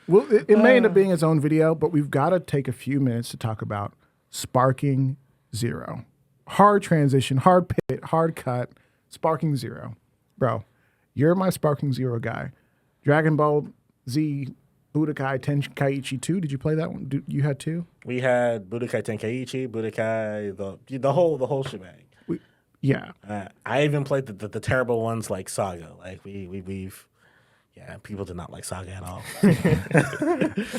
Well, it may end up being its own video, but we've got to take a few minutes to talk about Sparking Zero. Hard transition, hard pit, hard cut, Sparking Zero. Bro, you're my Sparking Zero guy. Dragon Ball Z Budokai Tenkaichi 2. Did you play that one? You had 2? We had Budokai Tenkaichi, Budokai, the whole shebang. Yeah. I even played the terrible ones like Saga. Like we've people did not like Saga at all.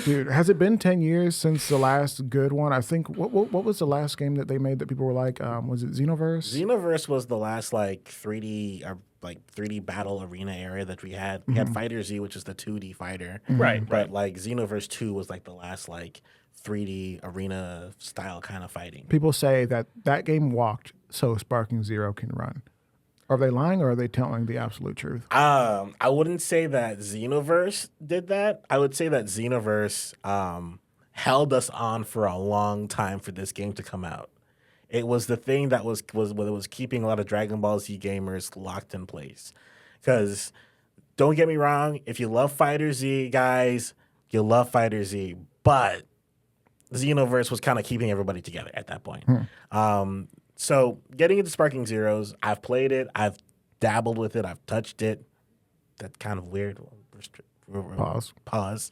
Dude, has it been 10 years since the last good one? I think what was the last game that they made that people were like? Was it Xenoverse? Xenoverse was the last 3D battle arena area that we had. We had Fighter Z, which is the 2D fighter, Right. But Xenoverse 2 was the last 3D arena style kind of fighting. People say that game walked so Sparking Zero can run. Are they lying or are they telling the absolute truth? I wouldn't say that Xenoverse did that. I would say that Xenoverse held us on for a long time for this game to come out. It was the thing that was keeping a lot of Dragon Ball Z gamers locked in place. Because don't get me wrong, if you love Fighter Z, guys, you love Fighter Z, but Xenoverse was kind of keeping everybody together at that point. So getting into Sparking Zeros, I've played it, I've dabbled with it, I've touched it. That's kind of weird. Pause.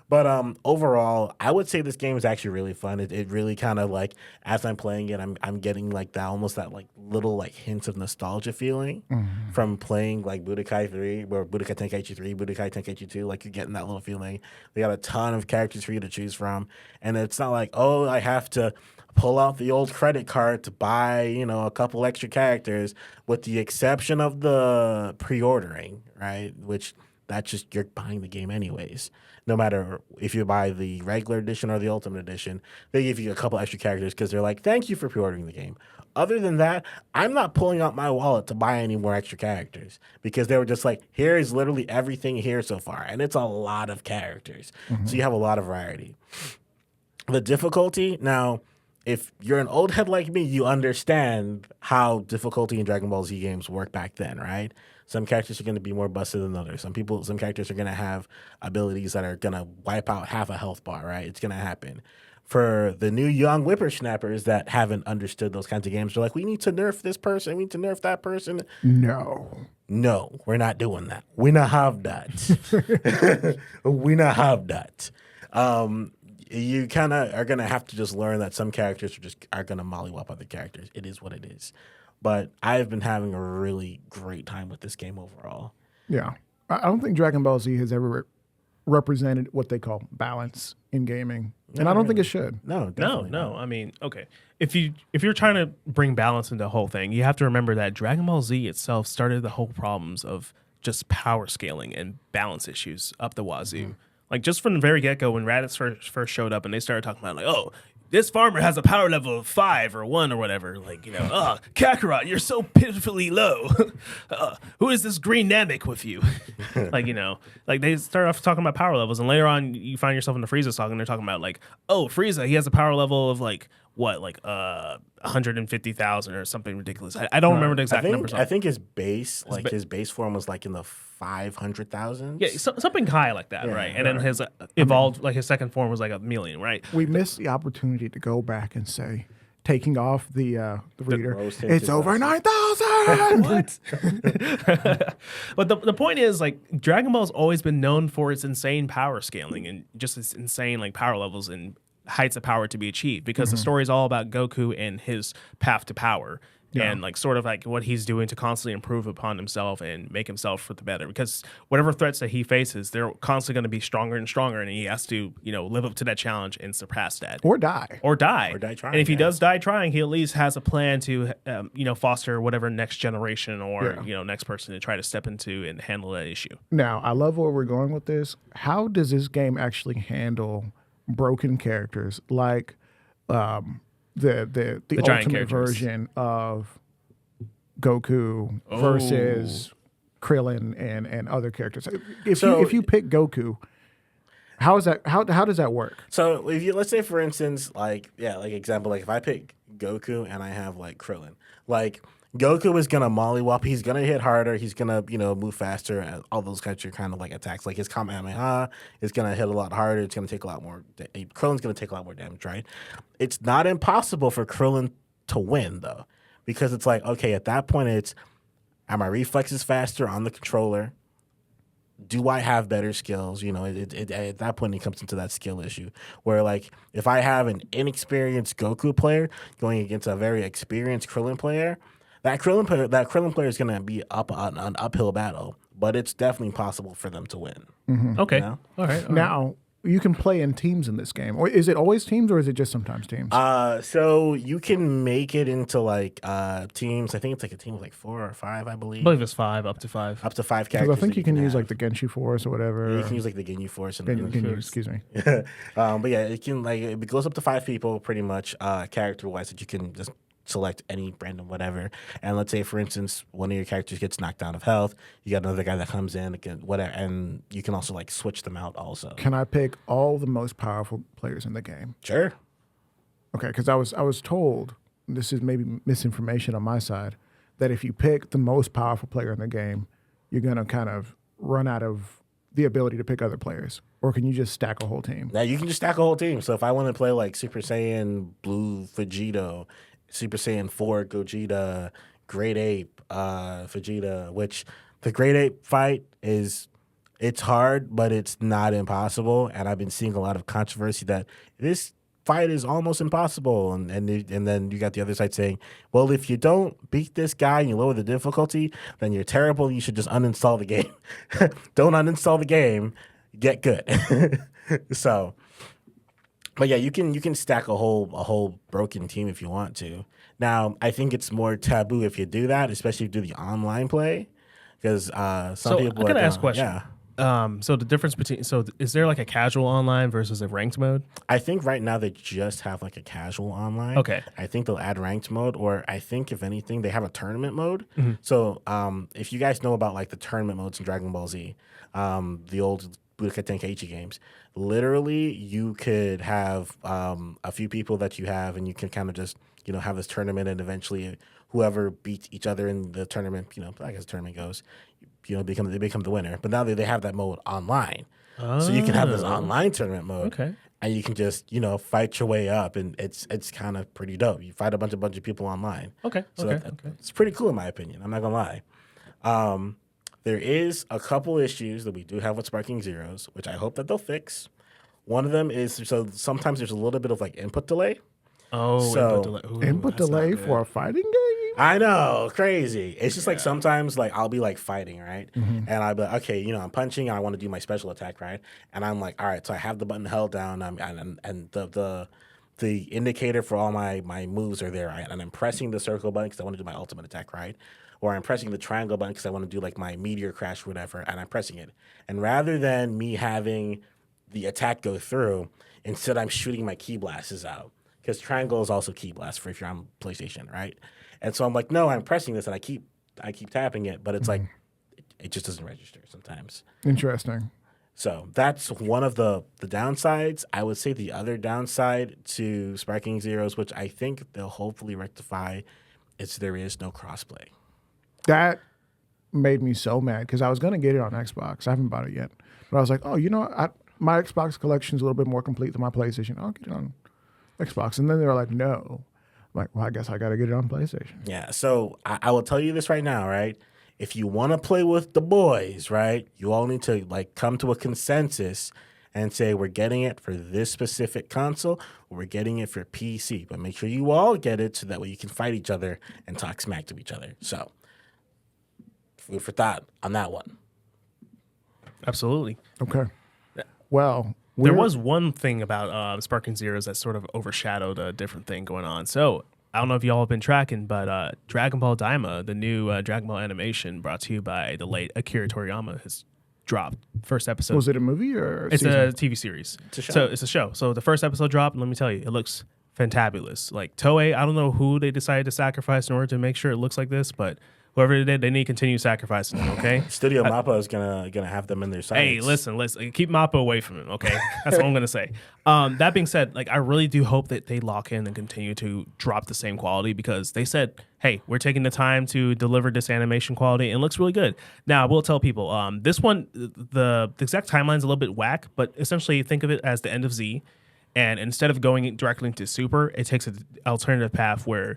But overall, I would say this game is actually really fun. It really kind of as I'm playing it, I'm getting that little hints of nostalgia feeling from playing Budokai 3 or Budokai Tenkaichi 3, Budokai Tenkaichi 2. You're getting that little feeling. They got a ton of characters for you to choose from, and it's not I have to pull out the old credit card to buy, a couple extra characters, with the exception of the pre-ordering, right? Which that's just you're buying the game anyways. No matter if you buy the regular edition or the ultimate edition, they give you a couple extra characters because they're thank you for pre-ordering the game. Other than that, I'm not pulling out my wallet to buy any more extra characters because they were just here is literally everything here so far. And it's a lot of characters. So you have a lot of variety. The difficulty, now, if you're an old head like me, you understand how difficulty in Dragon Ball Z games work back then, right? Some characters are going to be more busted than others. Some characters are going to have abilities that are going to wipe out half a health bar, right? It's going to happen. For the new young whippersnappers that haven't understood those kinds of games, they're we need to nerf this person, we need to nerf that person. No, we're not doing that. We not have that. We not have that. You kind of are going to have to just learn that some characters are going to mollywop other characters. It is what it is. But I've been having a really great time with this game overall. Yeah. I don't think Dragon Ball Z has ever represented what they call balance in gaming. And I don't think it should. No. I mean, okay. If you're trying to bring balance into the whole thing, you have to remember that Dragon Ball Z itself started the whole problems of just power scaling and balance issues up the wazoo. Just from the very get-go, when Raditz first showed up and they started talking about, this farmer has a power level of 5 or 1 or whatever. Kakarot, you're so pitifully low. Who is this green Namek with you? They start off talking about power levels, and later on you find yourself in the Frieza talk, and they're talking about Frieza, he has a power level of 150,000 or something ridiculous. I don't remember the exact numbers. I think his base, his base form was in the 500,000. Yeah, something high like that, right? And then his evolved, his second form was 1 million, right? We missed the opportunity to go back and say, taking off the reader, it's over 9,000. What? But the point is, Dragon Ball's always been known for its insane power scaling and just its insane power levels and heights of power to be achieved, because the story is all about Goku and his path to power. Yeah. And what he's doing to constantly improve upon himself and make himself for the better. Because whatever threats that he faces, they're constantly going to be stronger and stronger, and he has to, live up to that challenge and surpass that. Or die. Or die trying. And if he does die trying, he at least has a plan to, foster whatever next generation or next person to try to step into and handle that issue. Now, I love where we're going with this. How does this game actually handle broken characters the ultimate version of Goku versus Krillin and other characters? If you pick Goku, how does that work? So let's say, for instance, example, if I pick Goku and I have Krillin, Goku is gonna mollywop. He's gonna hit harder. He's gonna move faster. And all those kinds of kind of like attacks. Like his Kamehameha is gonna hit a lot harder. It's gonna take a lot more. Krillin's gonna take a lot more damage, right? It's not impossible for Krillin to win though, because it's like, okay, at that point are my reflexes faster on the controller? Do I have better skills? At that point, it comes into that skill issue where, like, if I have an inexperienced Goku player going against a very experienced Krillin player, that Krillin player is going to be up on an uphill battle, but it's definitely possible for them to win. Okay. You know? All right. Now, you can play in teams in this game. Or is it always teams or is it just sometimes teams? So you can make it into like teams. I think it's like a team of like 4 or 5, I I believe. believe it's 5, up to 5. Up to 5 Because characters. I think you can use have. like the Genshu Force or whatever. You can use like the Ginyu Force and Excuse me. but yeah, it goes up to 5 people pretty much, character wise, that you can just select any random whatever. And let's say, for instance, one of your characters gets knocked down of health, you got another guy that comes in, whatever, and you can also like switch them out also. Can I pick all the most powerful players in the game? Sure. Okay, because I was told, this is maybe misinformation on my side, that if you pick the most powerful player in the game, you're gonna kind of run out of the ability to pick other players. Or can you just stack a whole team? Now you can just stack a whole team. So if I want to play like Super Saiyan Blue Vegeta, Super Saiyan 4 Gogeta, Great Ape Vegeta, which the Great Ape fight it's hard, but it's not impossible. And I've been seeing a lot of controversy that this fight is almost impossible. And then you got the other side saying, well, if you don't beat this guy and you lower the difficulty, then you're terrible. You should just uninstall the game. Don't uninstall the game. Get good. So, but yeah, you can stack a whole broken team if you want to. Now, I think it's more taboo if you do that, especially if you do the online play, because some people. I gotta ask a question. Yeah. So the difference between is there like a casual online versus a ranked mode? I think right now they just have like a casual online. Okay. I think they'll add ranked mode, or I think if anything they have a tournament mode. Mm-hmm. So if you guys know about like the tournament modes in Dragon Ball Z, the old Budokai Tenkaichi games, literally you could have a few people that you have, and you can kind of just have this tournament, and eventually whoever beats each other in the tournament, I guess the tournament goes, they become the winner. But now they have that mode online, so you can have this online tournament mode, Okay. and you can just fight your way up, and it's kind of pretty dope. You fight a bunch of people online. Okay. So Okay. it's pretty cool in my opinion. I'm not gonna lie. There is a couple issues that we do have with Sparking Zeros, which I hope that they'll fix. One of them is, so sometimes there's a little bit of like input delay. Oh, So- input delay. Ooh, Input that's not delay good. for a fighting game? I know, crazy. It's just like sometimes like I'll be like fighting, right? And I'll be like, okay, I'm punching and I want to do my special attack, right? And I'm like, all right, so I have the button held down, and the indicator for all my moves are there, right? And I'm pressing the circle button because I want to do my ultimate attack, right? Or I'm pressing the triangle button because I want to do like my meteor crash or whatever, and I'm pressing it. And rather than me having the attack go through, instead I'm shooting my key blasts out. Because triangle is also key blast for if you're on PlayStation, right? And so I'm like, no, I'm pressing this and I keep tapping it, but it's like it just doesn't register sometimes. Interesting. So that's one of the downsides. I would say the other downside to Sparking Zeros, which I think they'll hopefully rectify, is there is no crossplay. That made me so mad because I was going to get it on Xbox. I haven't bought it yet. But I was like, oh, my Xbox collection is a little bit more complete than my PlayStation. I'll get it on Xbox. And then they were like, no. I'm like, well, I guess I got to get it on PlayStation. Yeah, so I will tell you this right now, right? If you want to play with the boys, right, you all need to like come to a consensus and say we're getting it for this specific console or we're getting it for PC. But make sure you all get it so that way you can fight each other and talk smack to each other. So, food for thought on that one. Absolutely. Okay. Well, There was one thing about Sparking Zeros that sort of overshadowed a different thing going on. So I don't know if y'all have been tracking, but Dragon Ball Daima, the new Dragon Ball animation brought to you by the late Akira Toriyama, has dropped. First episode. Was it a movie or It's season? a TV series. It's a show. So it's a show. So the first episode dropped, and let me tell you, it looks fantabulous. Like Toei, I don't know who they decided to sacrifice in order to make sure it looks like this, but Whoever it did, they need to continue sacrificing him, okay? Studio Mappa is gonna have them in their sights. Hey, listen. Keep Mappa away from him, okay? That's all I'm gonna say. That being said, like I really do hope that they lock in and continue to drop the same quality because they said, hey, we're taking the time to deliver this animation quality and it looks really good. Now, I will tell people, this one, the exact timeline's a little bit whack, but essentially think of it as the end of Z, and instead of going directly into Super, it takes an alternative path where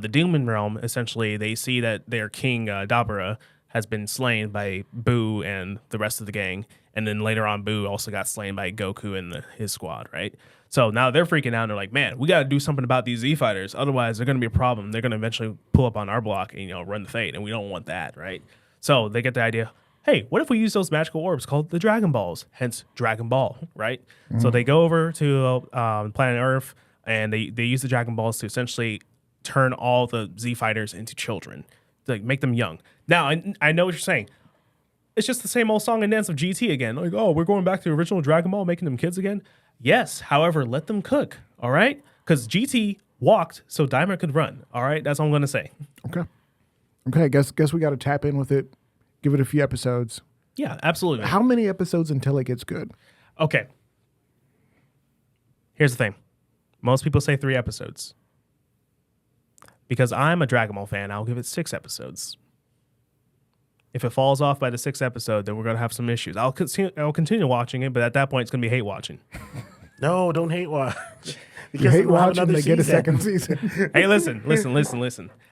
the Demon Realm, essentially, they see that their king, Dabura, has been slain by Boo and the rest of the gang. And then later on, Boo also got slain by Goku and his squad, right? So now they're freaking out and they're like, man, we got to do something about these Z fighters. Otherwise, they're going to be a problem. They're going to eventually pull up on our block and, run the fate. And we don't want that, right? So they get the idea, hey, what if we use those magical orbs called the Dragon Balls? Hence, Dragon Ball, right? Mm-hmm. So they go over to planet Earth and they use the Dragon Balls to essentially turn all the Z fighters into children, like make them young. Now, I know what you're saying. It's just the same old song and dance of GT again. Like, oh, we're going back to the original Dragon Ball, making them kids again. Yes, however, let them cook, all right? Because GT walked so Diamond could run, all right? That's all I'm going to say. Okay, guess we got to tap in with it, give it a few episodes. Yeah, absolutely. How many episodes until it gets good? Okay. Here's the thing. Most people say 3 episodes. Because I'm a Dragon Ball fan, I'll give it 6 episodes. If it falls off by the 6th episode, then we're going to have some issues. I'll continue watching it, but at that point, it's going to be hate watching. No, don't hate watch. You hate watch and they get a second season. Hey, listen.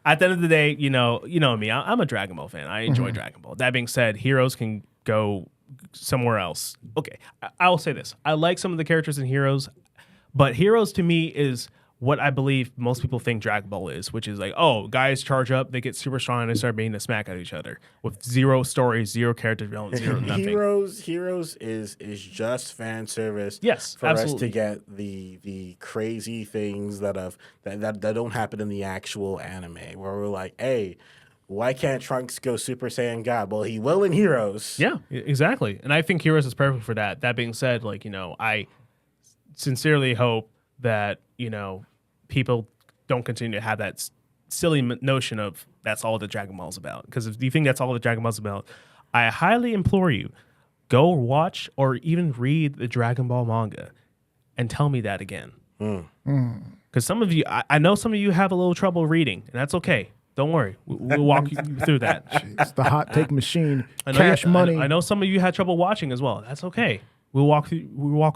At the end of the day, you know me. I'm a Dragon Ball fan. I enjoy Dragon Ball. That being said, Heroes can go somewhere else. Okay, I will say this. I like some of the characters in Heroes, but Heroes to me is what I believe most people think Dragon Ball is, which is like, oh, guys charge up, they get super strong, and they start beating the smack out of each other with 0 stories, 0 character development, 0 nothing. Heroes is just fan service. Yes, for absolutely. us to get the crazy things that don't happen in the actual anime, where we're like, hey, why can't Trunks go Super Saiyan God? Well, he will in Heroes. Yeah, exactly. And I think Heroes is perfect for that. That being said, I sincerely hope that, people don't continue to have that silly notion of that's all the Dragon Ball is about. Because if you think that's all the Dragon Ball is about, I highly implore you, go watch or even read the Dragon Ball manga and tell me that again. Because some of you, I know some of you have a little trouble reading, and that's okay. Don't worry. We'll walk you through that. Jeez, the hot take machine, cash money. I know some of you had trouble watching as well. That's okay. We'll walk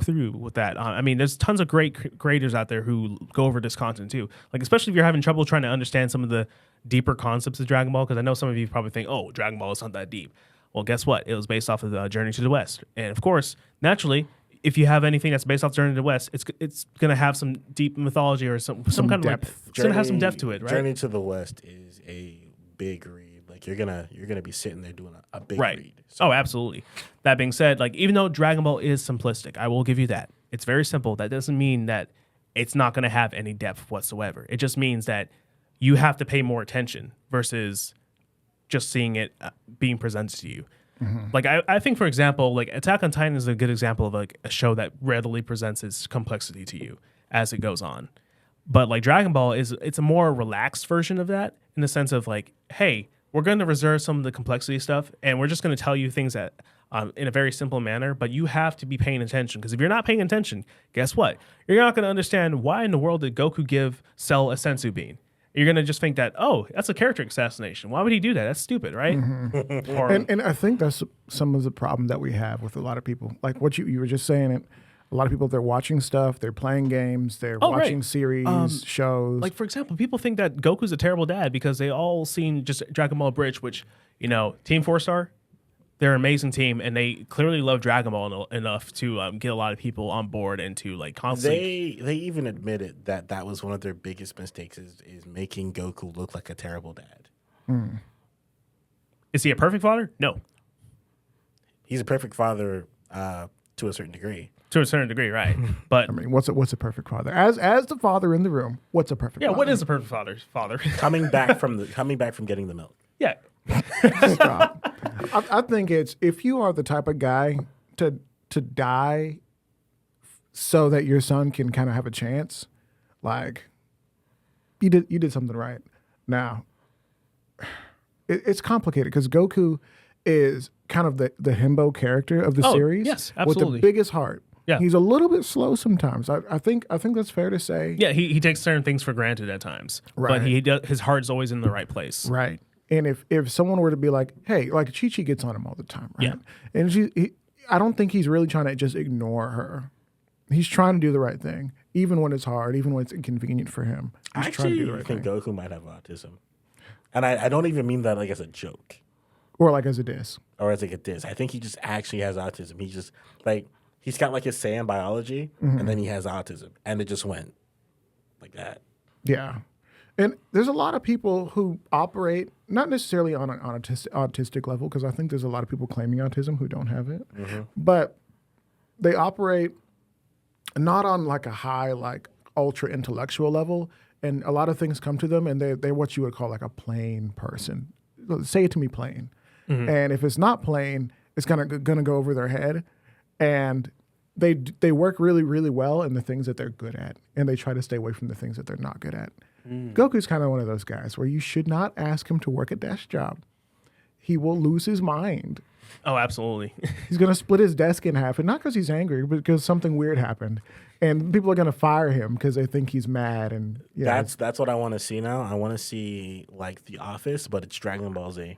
through with that. There's tons of great creators out there who go over this content too. Like, especially if you're having trouble trying to understand some of the deeper concepts of Dragon Ball, because I know some of you probably think, oh, Dragon Ball is not that deep. Well, guess what? It was based off of the Journey to the West. And of course, naturally, if you have anything that's based off Journey to the West, it's going to have some deep mythology or some kind of depth. It's going to have some depth to it, right? Journey to the West is a big read. Like, you're gonna be sitting there doing a big read. So. Oh, absolutely. That being said, even though Dragon Ball is simplistic, I will give you that. It's very simple. That doesn't mean that it's not going to have any depth whatsoever. It just means that you have to pay more attention versus just seeing it being presented to you. Mm-hmm. I think, for example, Attack on Titan is a good example of a show that readily presents its complexity to you as it goes on. But Dragon Ball it's a more relaxed version of that, in the sense of hey, we're going to reserve some of the complexity stuff, and we're just going to tell you things that in a very simple manner, but you have to be paying attention, because if you're not paying attention, guess what? You're not going to understand why in the world did Goku give Cell a senzu bean. You're going to just think that, oh, that's a character assassination. Why would he do that? That's stupid, right? Mm-hmm. And I think that's some of the problem that we have with a lot of people. Like what you were just saying, a lot of people, they're watching stuff, they're playing games, they're watching series, shows. For example, people think that Goku's a terrible dad because they all seen just Dragon Ball Bridge, which, Team 4-Star, they're an amazing team, and they clearly love Dragon Ball enough to get a lot of people on board and to constantly. They even admitted that was one of their biggest mistakes is making Goku look like a terrible dad. Is he a perfect father? No. He's a perfect father to a certain degree. To a certain degree, right? But what's a perfect father? As the father in the room, what's a perfect father? Yeah, what is a perfect father? coming back from getting the milk. Yeah. Stop. I think it's, if you are the type of guy to die so that your son can kind of have a chance, you did something right. Now, it's complicated because Goku is kind of the himbo character of the series. Yes, with absolutely. the biggest heart. Yeah. He's a little bit slow sometimes. I think that's fair to say. Yeah, he takes certain things for granted at times, Right. but his heart's always in the right place. Right. And if someone were to be like, hey, like Chi-Chi gets on him all the time, right? Yeah. And I don't think he's really trying to just ignore her. He's trying to do the right thing, even when it's hard, even when it's inconvenient for him. He's I trying to do the actually right think thing. Goku might have autism. And I don't even mean that like as a joke Or like as a diss. or as like a diss. I think he just actually has autism. He just like he's got like his Saiyan biology and then he has autism. And it just went like that. Yeah. And there's a lot of people who operate not necessarily on an autistic level, because I think there's a lot of people claiming autism who don't have it, but they operate not on like a high, like ultra intellectual level. And a lot of things come to them and they're what you would call like a plain person. Say it to me plain. And if it's not plain, it's gonna go over their head. And they work really, really well in the things that they're good at. And they try to stay away from the things that they're not good at. Goku's kind of one of those guys where you should not ask him to work a desk job. He will lose his mind. Oh, absolutely. He's going to split his desk in half, and not because he's angry, but because something weird happened. And people are going to fire him because they think he's mad. And That's what I want to see now. I want to see like The Office, but it's Dragon Ball Z.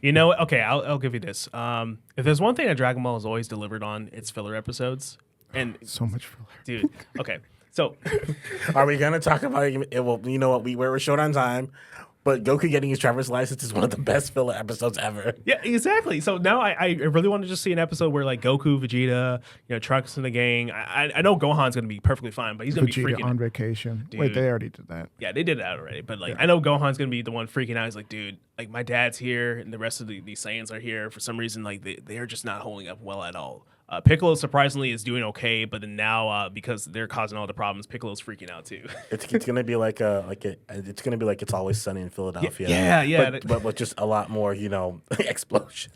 You know, okay, I'll give you this. If there's one thing that Dragon Ball has always delivered on, it's filler episodes. And so much filler. dude, okay, so Are we gonna talk about it? Well, you know what? We're short on time, but Goku getting his driver's license is one of the best filler episodes ever. yeah, exactly. So now I really want to just see an episode where like Goku, Vegeta, Trunks and the gang. I know Gohan's gonna be perfectly fine, but he's gonna be Vegeta freaking on vacation. Wait, Dude. they already did that. Yeah, they did that already. But like, I know Gohan's gonna be the one freaking out. He's like, dude, like my dad's here, and the rest of these Saiyans are here. For some reason, like they are just not holding up well at all. Piccolo surprisingly is doing okay, but then now because they're causing all the problems, Piccolo's freaking out too. It's gonna be it's gonna be like It's Always Sunny in Philadelphia. Yeah. But with just a lot more, explosions.